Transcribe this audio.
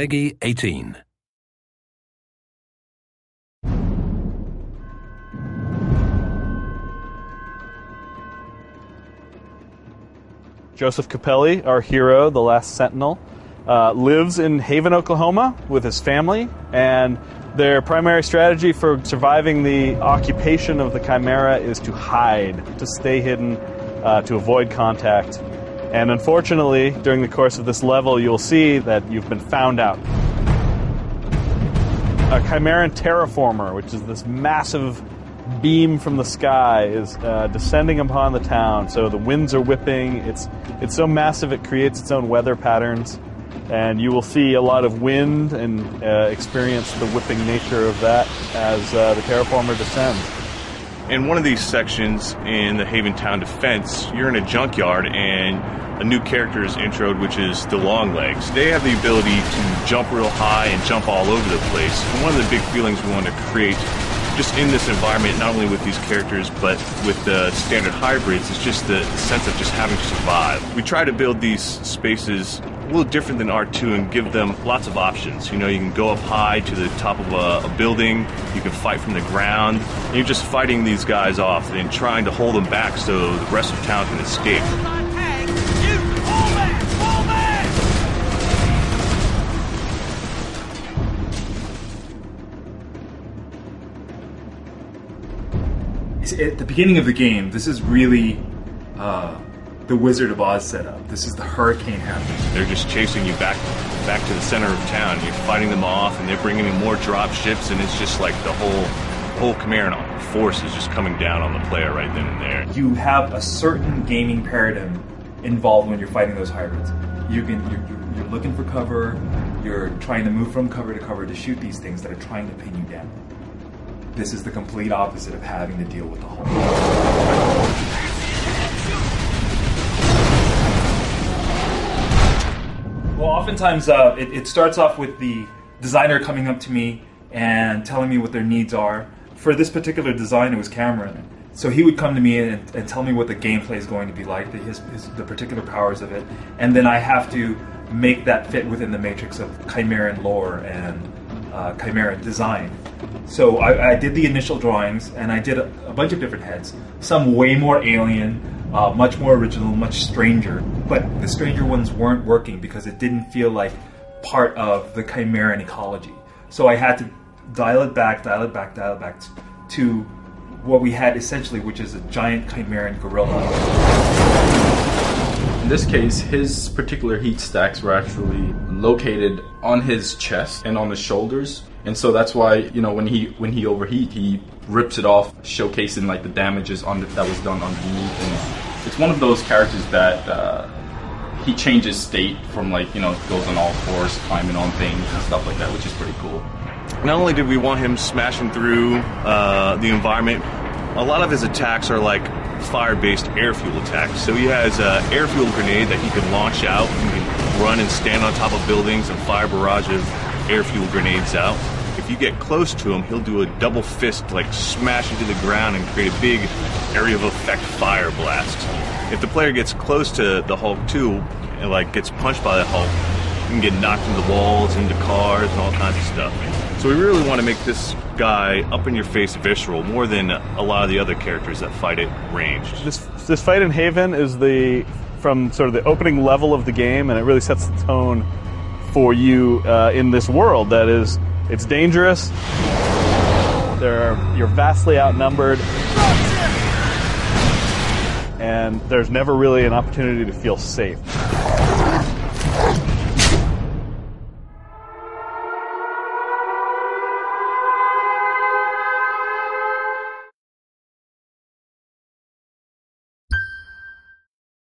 Peggy 18. Joseph Capelli, our hero, the last Sentinel, lives in Haven, Oklahoma with his family, and their primary strategy for surviving the occupation of the Chimera is to hide, to stay hidden, to avoid contact. And unfortunately, during the course of this level, you'll see that you've been found out. A Chimeran terraformer, which is this massive beam from the sky, is descending upon the town. So the winds are whipping. It's so massive it creates its own weather patterns, and you will see a lot of wind and experience the whipping nature of that as the terraformer descends. In one of these sections in the Haven Town Defense, you're in a junkyard and a new character is introed, which is the Longlegs. They have the ability to jump real high and jump all over the place. And one of the big feelings we wanted to create just in this environment, not only with these characters, but with the standard hybrids, is just the sense of just having to survive. We try to build these spaces a little different than R2 and give them lots of options. You know, you can go up high to the top of a building, you can fight from the ground, and you're just fighting these guys off and trying to hold them back so the rest of town can escape. At the beginning of the game, this is really the Wizard of Oz setup. This is the hurricane happening. They're just chasing you back to the center of town. You're fighting them off, and they're bringing in more drop ships, and it's just like the whole Chimeran force is just coming down on the player right then and there. You have a certain gaming paradigm involved when you're fighting those hybrids. You're looking for cover. You're trying to move from cover to cover to shoot these things that are trying to pin you down. This is the complete opposite of having to deal with the whole. Well, oftentimes it starts off with the designer coming up to me and telling me what their needs are. For this particular design, it was Cameron. So he would come to me and tell me what the gameplay is going to be like, the particular powers of it, and then I have to make that fit within the matrix of Chimeran lore and Chimeran design. So I did the initial drawings, and I did a bunch of different heads. Some way more alien, much more original, much stranger. But the stranger ones weren't working because it didn't feel like part of the Chimeran ecology. So I had to dial it back to what we had essentially, which is a giant Chimeran gorilla. In this case, his particular heat stacks were actually located on his chest and on his shoulders. And so that's why, you know, when he overheat, he rips it off, showcasing like the damages that was done underneath. And it's one of those characters that he changes state from, like, you know, goes on all fours, climbing on things and stuff like that, which is pretty cool. Not only did we want him smashing through the environment, a lot of his attacks are like fire-based air fuel attacks. So he has an air fuel grenade that he can launch out. He can run and stand on top of buildings and fire a barrage of air fuel grenades out. If you get close to him, he'll do a double fist, like smash into the ground and create a big area of effect fire blast. If the player gets close to the Hulk too, and like gets punched by the Hulk, you can get knocked into walls, into cars, and all kinds of stuff. So we really want to make this guy up-in-your-face visceral, more than a lot of the other characters that fight at ranged. This fight in Haven is from sort of the opening level of the game, and it really sets the tone for you in this world that is, it's dangerous, you're vastly outnumbered, and there's never really an opportunity to feel safe.